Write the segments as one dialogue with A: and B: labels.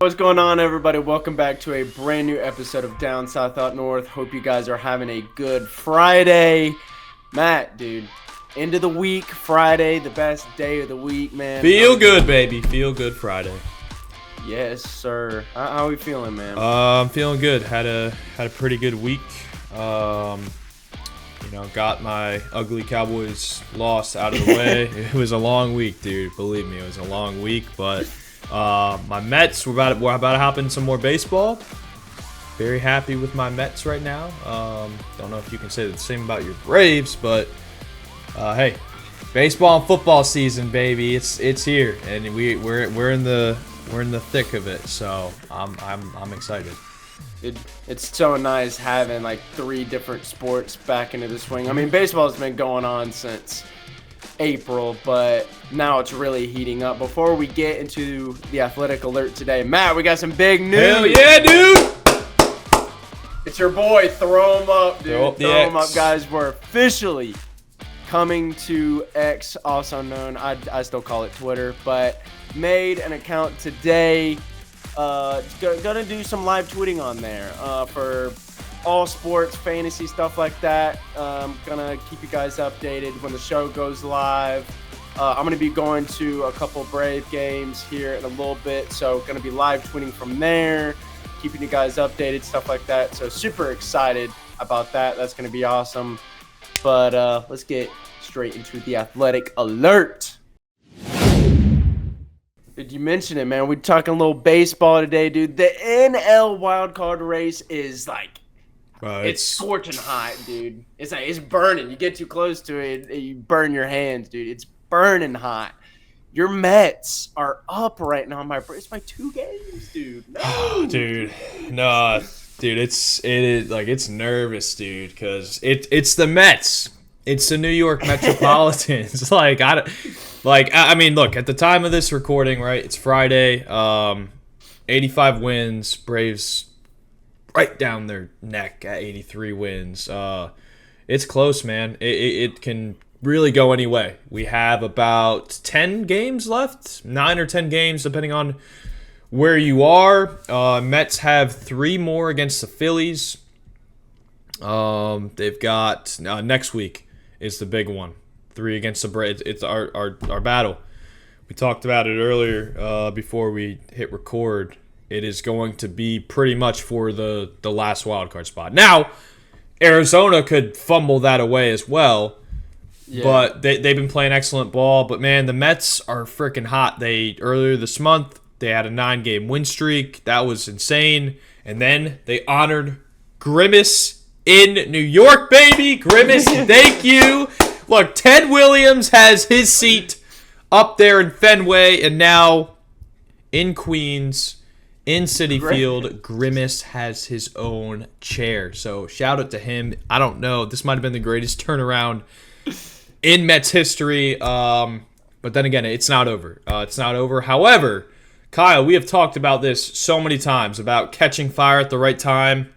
A: What's going on, everybody? Welcome back to a brand new episode of Down South Out North. Hope you guys are having a good Friday. Matt, dude, end of the week, Friday, the best day of the week, man.
B: Feel good, baby. Feel good Friday.
A: Yes, sir. How are we feeling, man?
B: I'm feeling good. Had a pretty good week. Got my ugly Cowboys loss out of the way. It was a long week, dude. Believe me, it was a long week. But my Mets, we're about to hop in some more baseball. Very happy with my Mets right now. Don't know if you can say the same about your Braves, but hey, baseball and football season, baby. It's here, and we're in the thick of it. So I'm excited.
A: It's so nice having like 3 different sports back into the swing. I mean, baseball's been going on since April, but now it's really heating up. Before we get into the athletic alert today, Matt, we got some big news.
B: Hell yeah, dude!
A: It's your boy. Throw him up, dude.
B: Throw
A: him up, guys. We're officially coming to X, also known, I still call it Twitter, but made an account today. Gonna do some live tweeting on there for all sports, fantasy, stuff like that. Gonna keep you guys updated when the show goes live. I'm gonna be going to a couple Brave games here in a little bit, so gonna be live tweeting from there, keeping you guys updated, stuff like that. So super excited about that. That's gonna be awesome. But let's get straight into the athletic alert. Did you mention it, man? We're talking a little baseball today, dude. The NL wildcard race is like, it's scorching hot, dude. It's like, it's burning. You get too close to it, you burn your hands, dude. It's burning hot. Your Mets are up right now it's by 2 games, dude. No.
B: Dude, no, dude, it's nervous, dude, because it's the Mets. It's the New York Metropolitans. I mean, look, at the time of this recording, right? It's Friday. 85 wins. Braves right down their neck at 83 wins. It's close, man. It can really go any way. We have about 10 games left, 9 or 10 games, depending on where you are. Mets have 3 more against the Phillies. They've got next week is the big one. 3 against the Braves. It's our battle. We talked about it earlier before we hit record. It is going to be pretty much for the last wild card spot. Now, Arizona could fumble that away as well, but they've been playing excellent ball. But man, the Mets are freaking hot. Earlier this month they had a 9-game win streak. That was insane. And then they honored Grimace in New York, baby. Grimace, thank you. Look, Ted Williams has his seat up there in Fenway, and now in Queens, in Citi Field, Grimace has his own chair. So shout out to him. I don't know. This might have been the greatest turnaround in Mets history. But then again, it's not over. It's not over. However, Kyle, we have talked about this so many times, about catching fire at the right time.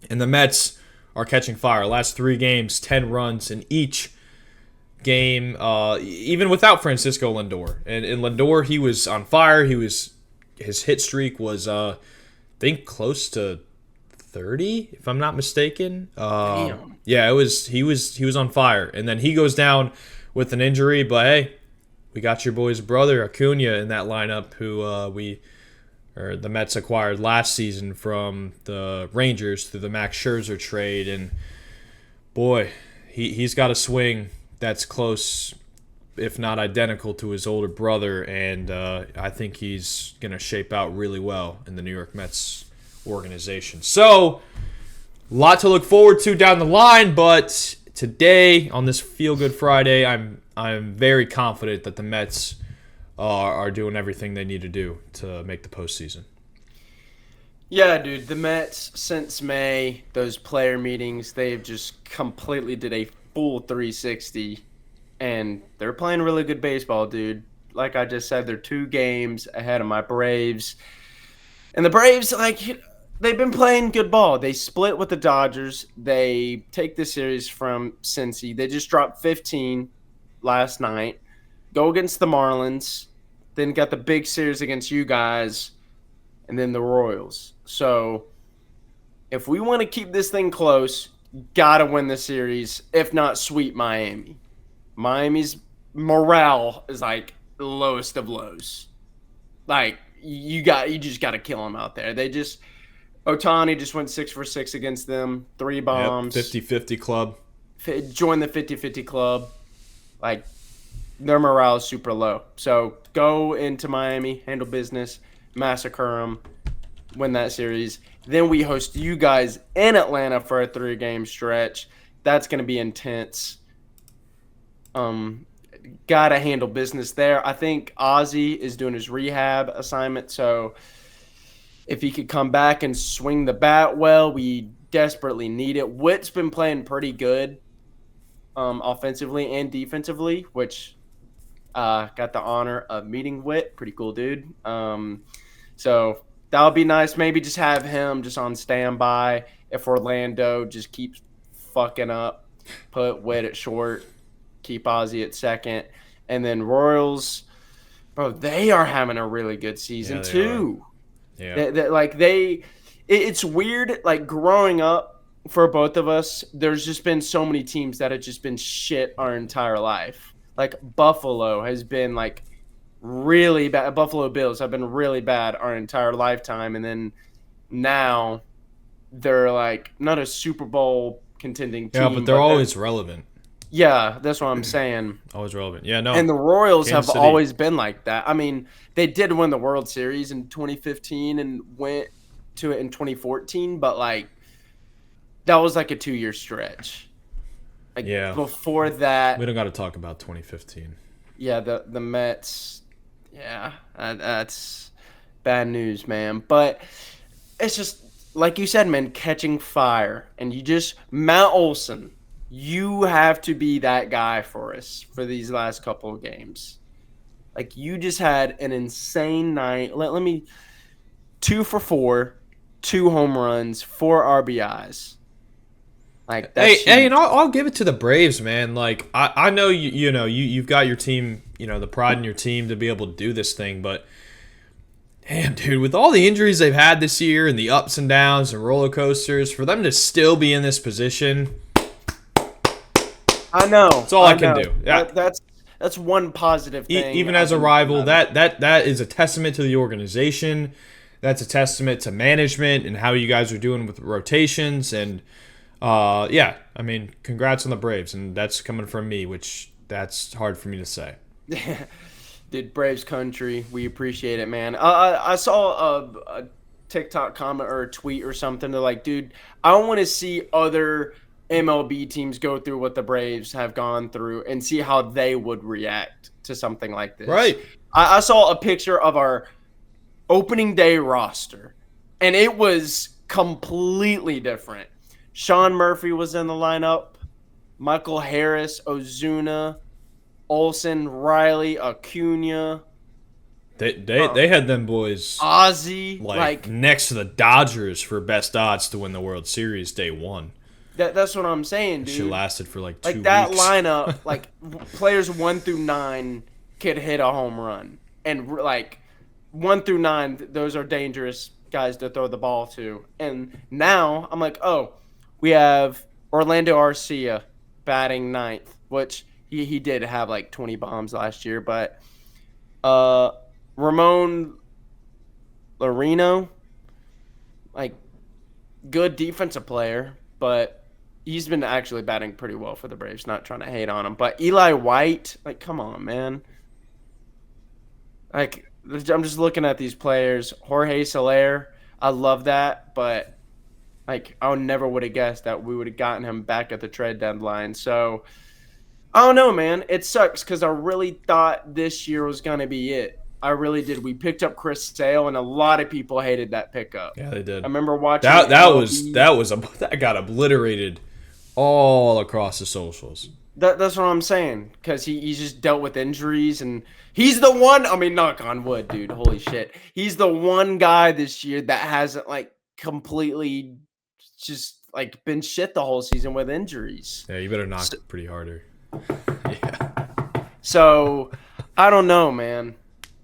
B: And the Mets are catching fire. Last 3 games, 10 runs in each game, even without Francisco Lindor. And in Lindor, he was on fire. His hit streak was, I think, close to 30, if I'm not mistaken.
A: Damn.
B: Yeah, he was on fire. And then he goes down with an injury. But hey, we got your boy's brother Acuna in that lineup, who the Mets acquired last season from the Rangers through the Max Scherzer trade. And boy, he's got a swing that's close, if not identical, to his older brother. And I think he's going to shape out really well in the New York Mets organization. So, a lot to look forward to down the line. But today, on this Feel Good Friday, I'm very confident that the Mets are doing everything they need to do to make the postseason.
A: Yeah, dude, the Mets, since May, those player meetings, they've just completely did a full 360, and they're playing really good baseball, dude. Like I just said, they're 2 games ahead of my Braves. And the Braves, they've been playing good ball. They split with the Dodgers. They take the series from Cincy. They just dropped 15 last night. Go against the Marlins. Then got the big series against you guys. and then the Royals. So if we want to keep this thing close, gotta win the series. If not, sweep Miami. Miami's morale is like the lowest of lows. Like you just got to kill them out there. Otani just went 6 for 6 against them, 3 bombs.
B: Yep, 50-50 club.
A: Join the 50-50 club. Like their morale is super low. So go into Miami, handle business, massacre them, win that series. Then we host you guys in Atlanta for a 3-game stretch. That's going to be intense. Gotta handle business there. I think Ozzy is doing his rehab assignment, so if he could come back and swing the bat well, we desperately need it. Witt's been playing pretty good offensively and defensively, which got the honor of meeting Witt. Pretty cool dude. So that would be nice. Maybe just have him just on standby if Orlando just keeps fucking up. Put Witt at short. Keep Ozzy at second. And then Royals, bro, they are having a really good season too.
B: Yeah.
A: It's weird, like growing up for both of us, there's just been so many teams that have just been shit our entire life. Like Buffalo has been like really bad. Buffalo Bills have been really bad our entire lifetime. And then now they're like not a Super Bowl contending team.
B: Yeah, but they're always relevant.
A: Yeah, that's what I'm saying.
B: Always relevant. Yeah, no.
A: And the Royals
B: Kansas
A: have
B: City.
A: always been like that. I mean, they did win the World Series in 2015 and went to it in 2014, but like that was like a 2-year stretch. Like
B: Yeah.
A: before that,
B: We don't got to talk about 2015.
A: yeah, the Mets, yeah, that's bad news, man. But it's just like you said, man, catching fire, and Matt Olson. You have to be that guy for us for these last couple of games. Like, you just had an insane night. Let me 2 for 4, 2 home runs, 4 RBIs. Like that's
B: Hey, and I'll give it to the Braves, man. Like I know you've got your team, the pride in your team to be able to do this thing, but damn, dude, with all the injuries they've had this year and the ups and downs and roller coasters, for them to still be in this position.
A: I know.
B: That's all I can do. Yeah.
A: That's one positive thing.
B: Even as a rival, that is a testament to the organization. That's a testament to management and how you guys are doing with rotations. And I mean, congrats on the Braves. And that's coming from me, which that's hard for me to say.
A: Dude, Braves country, we appreciate it, man. I saw a TikTok comment or a tweet or something. They're like, dude, I want to see other MLB teams go through what the Braves have gone through and see how they would react to something like this.
B: Right.
A: I saw a picture of our opening day roster, and it was completely different. Sean Murphy was in the lineup. Michael Harris, Ozuna, Olsen, Riley, Acuna.
B: They had them boys
A: Ozzy.
B: like next to the Dodgers for best odds to win the World Series day one.
A: That's what I'm saying, dude.
B: Shit lasted for like 2 weeks.
A: Like that lineup, like players 1 through 9 could hit a home run, and like 1 through 9, those are dangerous guys to throw the ball to. And now I'm like, oh, we have Orlando Arcia batting 9th, which he did have like 20 bombs last year, but Ramon Larino, like good defensive player, but he's been actually batting pretty well for the Braves. Not trying to hate on him, but Eli White, like, come on, man. Like, I'm just looking at these players. Jorge Soler, I love that, but like, I never would have guessed that we would have gotten him back at the trade deadline. So, I don't know, man. It sucks because I really thought this year was gonna be it. I really did. We picked up Chris Sale, and a lot of people hated that pickup.
B: Yeah, they did.
A: I remember watching
B: that got obliterated all across the socials.
A: That's what I'm saying, because he's just dealt with injuries, and he's the one. I mean, knock on wood, dude. Holy shit, he's the one guy this year that hasn't like completely just like been shit the whole season with injuries.
B: Yeah, you better knock pretty harder. Yeah.
A: So I don't know, man.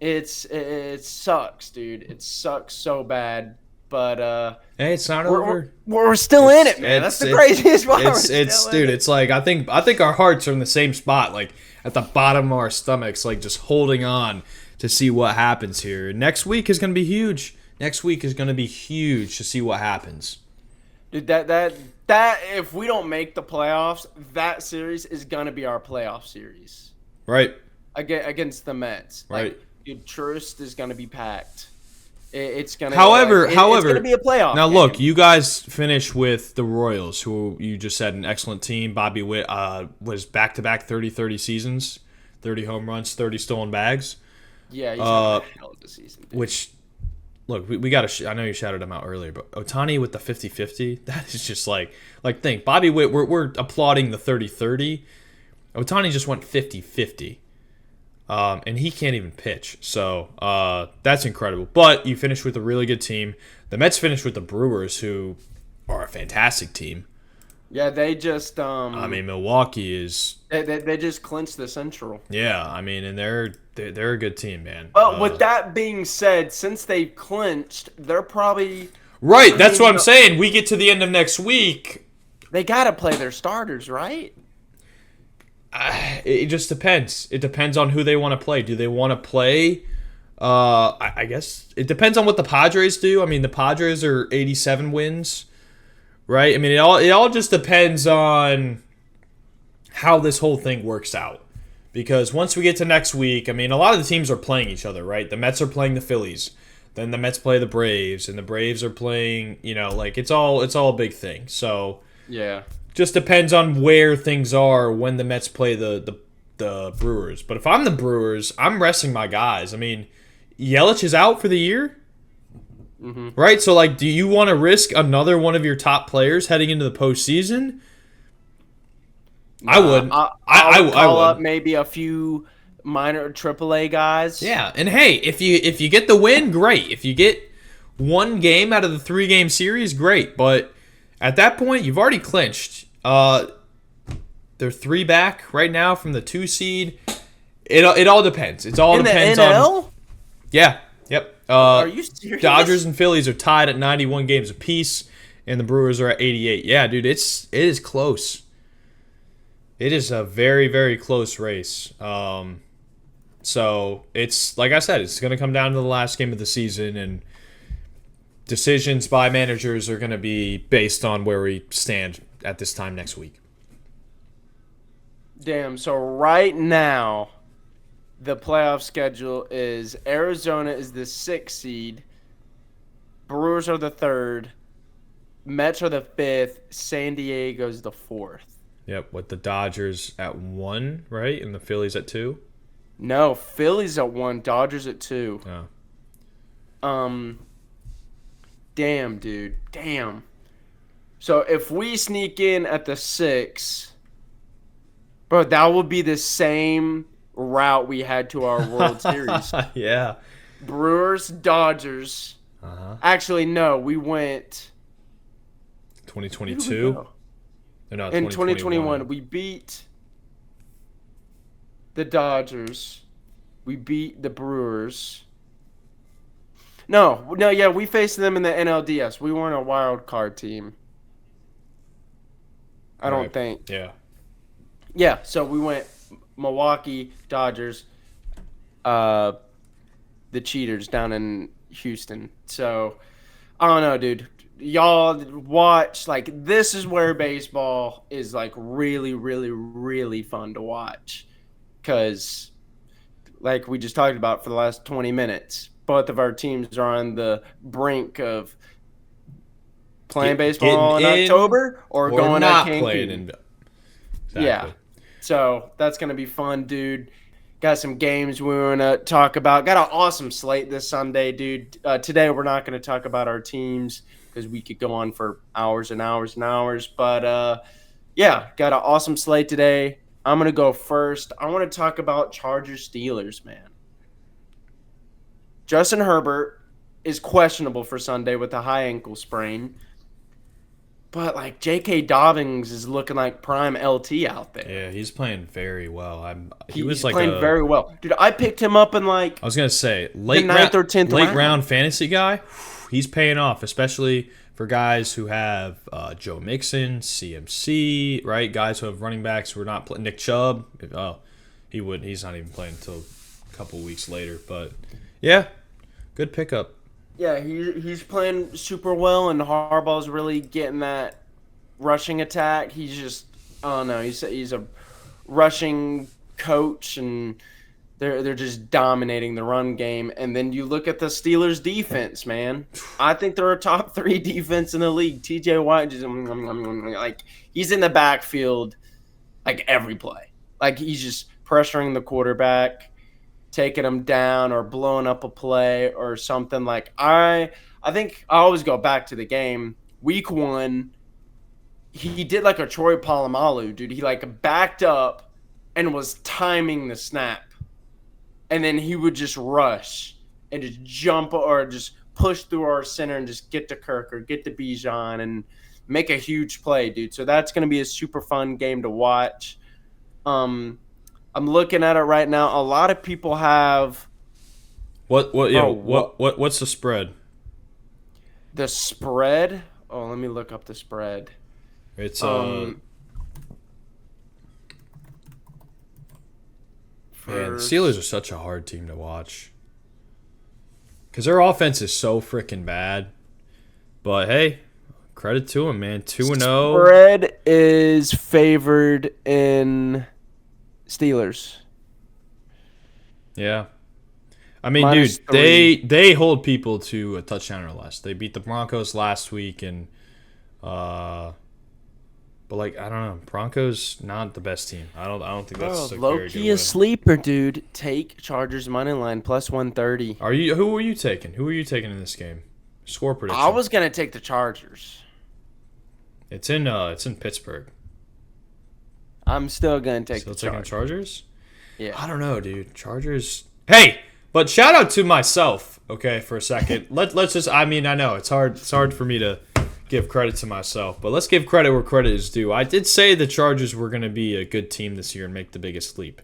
A: it sucks, dude. It sucks so bad. But
B: Hey, it's not
A: we're
B: over.
A: we're still in it, man. That's the craziest part.
B: It's dude. It's like I think our hearts are in the same spot, like at the bottom of our stomachs, like just holding on to see what happens here. Next week is gonna be huge. Next week is gonna be huge to see what happens.
A: Dude, that if we don't make the playoffs, that series is gonna be our playoff series
B: Right.
A: against the Mets.
B: Right.
A: Like, dude, Trist is gonna be packed. It's gonna.
B: However,
A: it's gonna be a playoff.
B: Now
A: game.
B: look, you guys finished with the Royals, who you just said an excellent team. Bobby Witt was back-to-back 30-30 seasons, 30 home runs, 30 stolen bags.
A: Yeah, he's having a hell of a season. Dude.
B: Which, look, we got to. I know you shouted him out earlier, but Ohtani with the 50-50, that is just like think Bobby Witt. We're applauding the 30-30. Ohtani just went 50-50. And he can't even pitch. So that's incredible. But you finished with a really good team. The Mets finished with the Brewers, who are a fantastic team.
A: Yeah, they just.
B: I mean, Milwaukee is.
A: They just clinched the Central.
B: Yeah, I mean, and they're a good team, man.
A: But with that being said, since they've clinched, they're probably.
B: Right, that's what I'm saying. We get to the end of next week.
A: They got to play their starters, right?
B: It just depends. It depends on who they want to play. Do they want to play? I guess it depends on what the Padres do. I mean, the Padres are 87 wins, right? I mean, it all just depends on how this whole thing works out. Because once we get to next week, I mean, a lot of the teams are playing each other, right? The Mets are playing the Phillies. Then the Mets play the Braves, and the Braves are playing. Like it's all a big thing. So
A: yeah.
B: Just depends on where things are when the Mets play the Brewers. But if I'm the Brewers, I'm resting my guys. I mean, Yelich is out for the year, right? So, like, do you want to risk another one of your top players heading into the postseason? I would.
A: I would call
B: would.
A: up maybe a few minor AAA guys.
B: Yeah, and hey, if you get the win, great. If you get one game out of the 3-game series, great. But at that point, you've already clinched. They're 3 back right now from the 2 seed. It all depends. It all depends
A: the NL?
B: on. Yeah. Yep.
A: Are you serious?
B: Dodgers and Phillies are tied at 91 games apiece, and the Brewers are at 88. Yeah, dude, it is close. It is a very, very close race. So it's like I said, it's going to come down to the last game of the season, and decisions by managers are going to be based on where we stand at this time next week.
A: Damn, so right now, the playoff schedule is Arizona is the 6th seed, Brewers are the 3rd, Mets are the 5th, San Diego's the 4th.
B: Yep, with the Dodgers at 1, right? And the Phillies at 2?
A: No, Phillies at 1, Dodgers at 2.
B: Oh.
A: Damn, dude. Damn. So if we sneak in at the 6, bro, that will be the same route we had to our World Series.
B: Yeah.
A: Brewers, Dodgers. Actually, no, we went
B: 2022. No,
A: in 2021. We beat the Dodgers. We beat the Brewers. No, yeah, we faced them in the NLDS. We weren't a wild card team. I don't think.
B: Yeah.
A: Yeah, so we went Milwaukee, Dodgers, the Cheaters down in Houston. So, I don't know, dude. Y'all watch, like, this is where baseball is, like, really, really, really fun to watch. Because, like we just talked about for the last 20 minutes, both of our teams are on the brink of playing baseball in October or going
B: not
A: to Cancun.
B: Playing in. Exactly.
A: Yeah. So that's going to be fun, dude. Got some games we want to talk about. Got an awesome slate this Sunday, dude. Today we're not going to talk about our teams because we could go on for hours and hours and hours. But, yeah, got an awesome slate today. I'm going to go first. I want to talk about Chargers-Steelers, man. Justin Herbert is questionable for Sunday with a high ankle sprain. But like J.K. Dobbins is looking like prime LT out there.
B: Yeah, he's playing very well. He was
A: He's
B: like
A: playing very well, dude. I picked him up in like
B: I was gonna say
A: the ninth or 10th
B: late
A: round.
B: round fantasy guy. He's paying off, especially for guys who have Joe Mixon, CMC, right? Guys who have running backs who are not playing. Nick Chubb. He's not even playing until a couple weeks later. But yeah, good pickup.
A: Yeah, he's playing super well, and Harbaugh's really getting that rushing attack. He's just, I don't know, he's a rushing coach, and they're just dominating the run game. And then you look at the Steelers' defense, man. I think they're a top 3 defense in the league. T.J. Watt just like he's in the backfield like every play. Like he's just pressuring the quarterback, taking him down or blowing up a play or something. Like I think I always go back to the game. Week 1, he did like a Troy Polamalu, dude. He like backed up and was timing the snap. And then he would just rush and just jump or just push through our center and just get to Kirk or get to Bijan and make a huge play, dude. So that's going to be a super fun game to watch. I'm looking at it right now. A lot of people have
B: What's the spread?
A: the spread. Oh, let me look up the spread.
B: It's Man, the Steelers are such a hard team to watch. Because their offense is so freaking bad. But hey, credit to them, man. 2-0.
A: Spread is favored in Steelers.
B: Yeah. I mean,
A: -3.
B: dude, they hold people to a touchdown or less. They beat the Broncos last week, and but like I don't know, Broncos not the best team. I don't think that's a very good
A: low-key a
B: win.
A: sleeper, dude. Take Chargers money line plus 130.
B: Who are you taking? Who are you taking in this game? Score prediction.
A: I was gonna take the Chargers.
B: It's in Pittsburgh.
A: I'm still gonna take
B: Still
A: the
B: taking
A: Chargers.
B: Chargers?
A: Yeah.
B: I don't know, dude. Chargers. Hey, but shout out to myself, okay, for a second. Let's just. I mean, I know it's hard. It's hard for me to give credit to myself, but let's give credit where credit is due. I did say the Chargers were going to be a good team this year and make the biggest leap.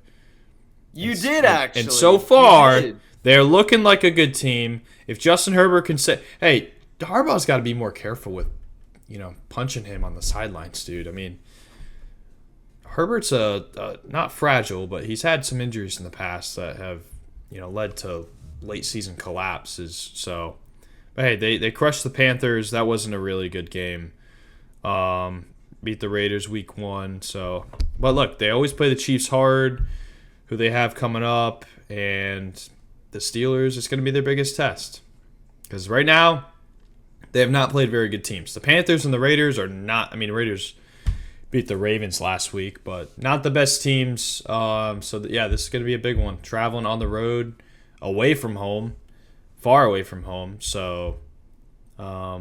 A: You did actually.
B: And so far, they're looking like a good team. If Justin Herbert can say, "Hey, Harbaugh's got to be more careful with, punching him on the sidelines, dude." I mean, Herbert's not fragile, but he's had some injuries in the past that have, led to late season collapses. So, but hey, they crushed the Panthers. That wasn't a really good game. Beat the Raiders week 1. So, but look, they always play the Chiefs hard, who they have coming up, and the Steelers is going to be their biggest test. Because right now, they have not played very good teams. The Panthers and the Raiders are not. I mean, the Raiders beat the Ravens last week, but not the best teams. This is going to be a big one. Traveling on the road, away from home, far away from home. So, I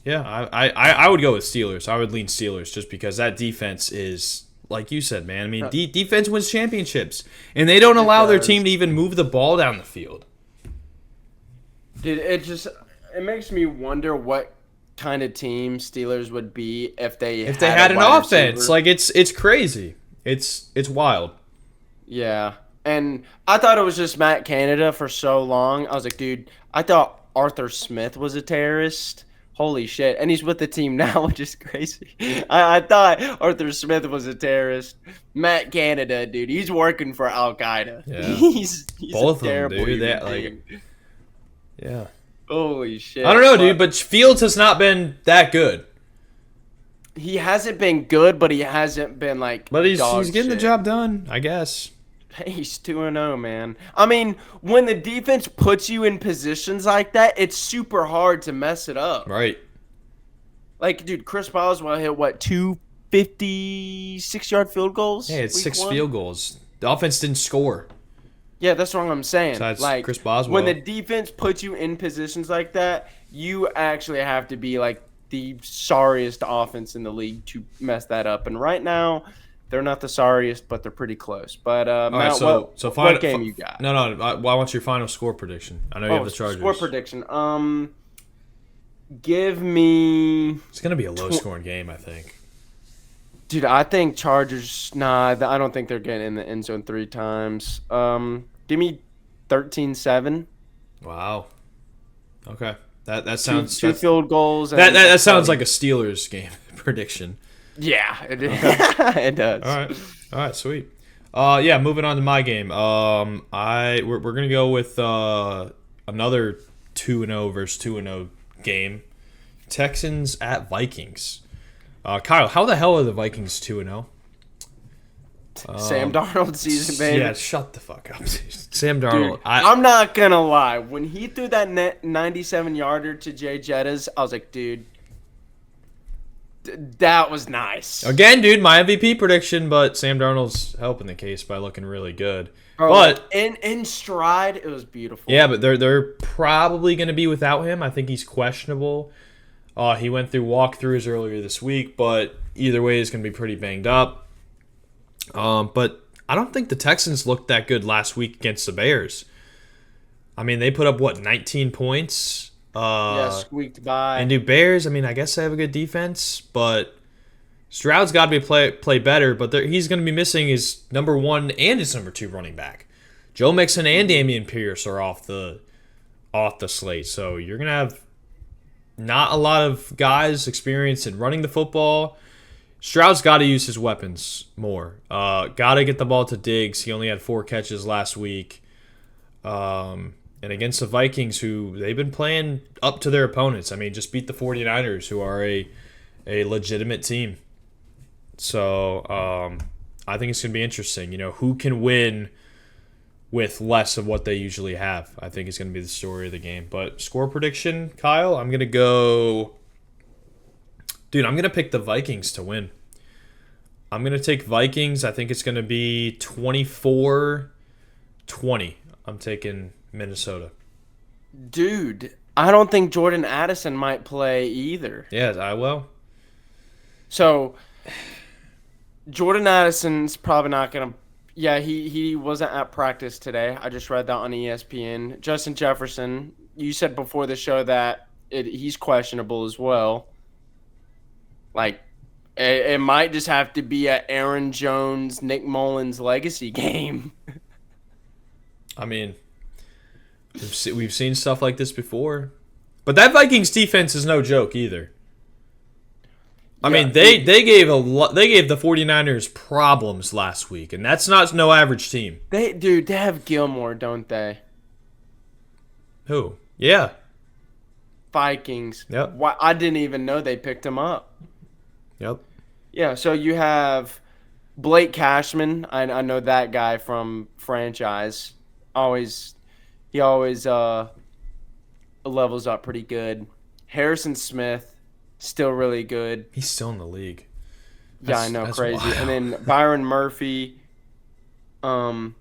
B: would go with Steelers. I would lean Steelers just because that defense is, like you said, man. I mean, defense wins championships, and they don't allow their team to even move the ball down the field.
A: Dude, it makes me wonder what kind of team Steelers would be if they
B: had an offense.
A: Receiver.
B: Like it's crazy. It's wild.
A: Yeah. And I thought it was just Matt Canada for so long. I was like, dude, I thought Arthur Smith was a terrorist. Holy shit. And he's with the team now, which is crazy. I thought Arthur Smith was a terrorist. Matt Canada, dude, he's working for Al Qaeda.
B: Yeah.
A: He's
B: Both
A: a terrible
B: of them, dude.
A: human
B: That,
A: being.
B: Yeah.
A: Holy shit.
B: I don't know, dude, but Fields has not been that good.
A: He hasn't been good, but he hasn't been like.
B: But he's
A: dog
B: getting the
A: shit.
B: job done, I guess.
A: Hey, he's 2-0, man. I mean, when the defense puts you in positions like that, it's super hard to mess it up.
B: Right.
A: Like, dude, Chris Boswell hit, what, 2 56-yard field goals?
B: Hey, it's
A: week
B: 6
A: one?
B: field goals. The offense didn't score.
A: Yeah, that's what I'm saying.
B: Besides
A: like,
B: Chris Boswell.
A: when the defense puts you in positions like that, you actually have to be, like, the sorriest offense in the league to mess that up. And right now, they're not the sorriest, but they're pretty close. But Matt, what game you got?
B: No. I want your final score prediction. I know you have the Chargers.
A: Score prediction. Give me,
B: It's gonna be a low-scoring game, I think.
A: dude. I think Chargers. Nah, I don't think they're getting in the end zone 3 times. Give me 13-7.
B: Wow. Okay. That
A: Two
B: sounds
A: two field goals and
B: that sounds like a Steelers game prediction.
A: yeah, it,
B: Okay.
A: it does.
B: All right, sweet. Yeah, moving on to my game. We're gonna go with another 2-0 versus 2-0 game. Texans at Vikings. Kyle, how the hell are the Vikings 2-0?
A: Sam Darnold season, baby.
B: Yeah, shut the fuck up, Sam Darnold.
A: Dude, I'm not gonna lie. When he threw that 97-yarder to Jay Jettas, I was like, dude, that was nice.
B: Again, dude, my MVP prediction, but Sam Darnold's helping the case by looking really good.
A: Bro,
B: But
A: in stride, it was beautiful.
B: yeah, but they're probably going to be without him. I think he's questionable. He went through walkthroughs earlier this week, but either way, he's going to be pretty banged up. But I don't think the Texans looked that good last week against the Bears. I mean, they put up, 19 points?
A: Yeah, squeaked by.
B: And do Bears, I mean, I guess they have a good defense, but Stroud's got to be play better, but he's going to be missing his number 1 and his number 2 running back. Joe Mixon and Dameon Pierce are off the slate, so you're going to have not a lot of guys experienced in running the football. Stroud's got to use his weapons more. Got to get the ball to Diggs. He only had 4 catches last week. And against the Vikings, who they've been playing up to their opponents. I mean, just beat the 49ers, who are a legitimate team. So I think it's going to be interesting. You know, who can win with less of what they usually have? I think is going to be the story of the game. But score prediction, Kyle, I'm going to go... Dude, I'm going to pick the Vikings to win. I'm going to take Vikings. I think it's going to be 24-20. I'm taking Minnesota.
A: Dude, I don't think Jordan Addison might play either.
B: Yeah, I will.
A: So, Jordan Addison's probably not going to... Yeah, he wasn't at practice today. I just read that on ESPN. Justin Jefferson, you said before the show that he's questionable as well. Like, it might just have to be a Aaron Jones, Nick Mullins legacy game.
B: I mean, we've seen stuff like this before. But that Vikings defense is no joke either. I mean, they gave the 49ers problems last week, and that's not no average team.
A: They have Gilmore, don't they?
B: Who? Yeah.
A: Vikings.
B: Yep.
A: Why, I didn't even know they picked him up.
B: Yep.
A: Yeah, so you have Blake Cashman. I know that guy from franchise. He always levels up pretty good. Harrison Smith, still really good.
B: He's still in the league.
A: Yeah, I know, crazy.
B: Wild.
A: And then Byron Murphy, Shaquille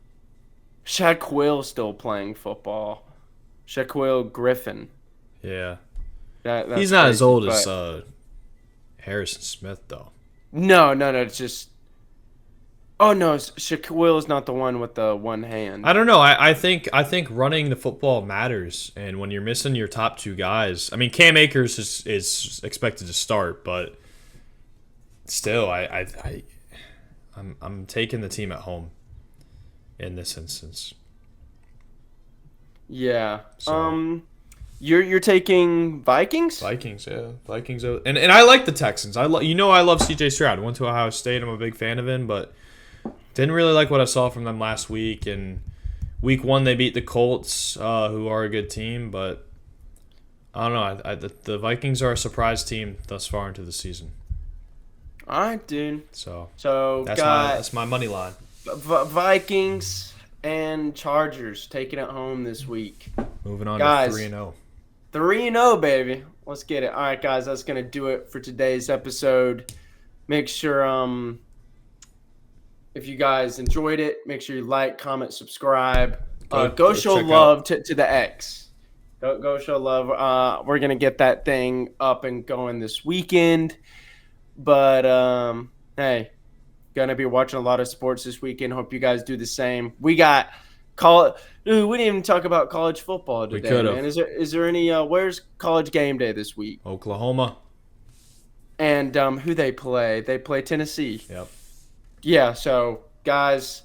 A: still playing football. Shaquille Griffin.
B: Yeah.
A: That's
B: He's not
A: crazy,
B: as old
A: but-
B: as Harrison Smith, though.
A: No, it's just. Oh no, Shaquille is not the one with the one hand.
B: I don't know. I think running the football matters, and when you're missing your top 2 guys, I mean, Cam Akers is expected to start, but still, I'm taking the team at home in this instance.
A: Yeah.
B: So-
A: You're taking Vikings?
B: Vikings, yeah, Vikings, and I like the Texans. I love C.J. Stroud. Went to Ohio State. I'm a big fan of him, but didn't really like what I saw from them last week. And week 1 they beat the Colts, who are a good team, but I don't know. The Vikings are a surprise team thus far into the season.
A: All right, dude.
B: So
A: Got
B: that's my money line.
A: Vikings and Chargers taking it home this week.
B: Moving on
A: Guys.
B: to 3-0.
A: 3-0, baby. Let's get it. All right, guys, that's going to do it for today's episode. Make sure, if you guys enjoyed it, make sure you like, comment, subscribe. Go show
B: check
A: love to the X. Go show love. We're going to get that thing up and going this weekend. But, hey, going to be watching a lot of sports this weekend. Hope you guys do the same. We got Call Dude, we didn't even talk about college football today,
B: could've.
A: man. Is there any where's college game day this week?
B: Oklahoma.
A: And who they play? They play Tennessee.
B: Yep.
A: Yeah, so guys,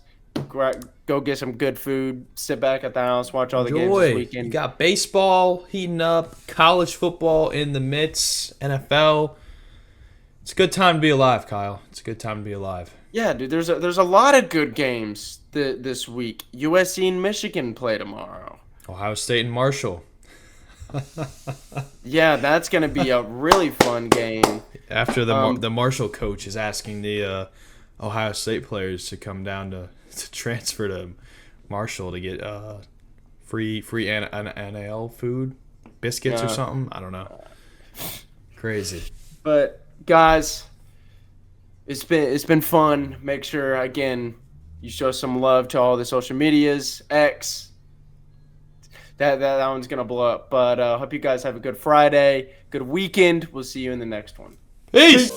A: go get some good food, sit back at the house, watch all the games this
B: You
A: weekend.
B: got baseball heating up, college football in the midst, NFL. It's a good time to be alive, Kyle. It's a good time to be alive.
A: Yeah, dude, there's a lot of good games this week. USC and Michigan play tomorrow.
B: Ohio State and Marshall.
A: Yeah, that's gonna be a really fun game.
B: After the Marshall coach is asking the Ohio State players to come down to transfer to Marshall to get free NIL food, biscuits or something. I don't know. Crazy.
A: But guys, it's been fun. Make sure again you show some love to all the social medias. X. That one's gonna blow up. But hope you guys have a good Friday, good weekend. We'll see you in the next one.
B: Peace.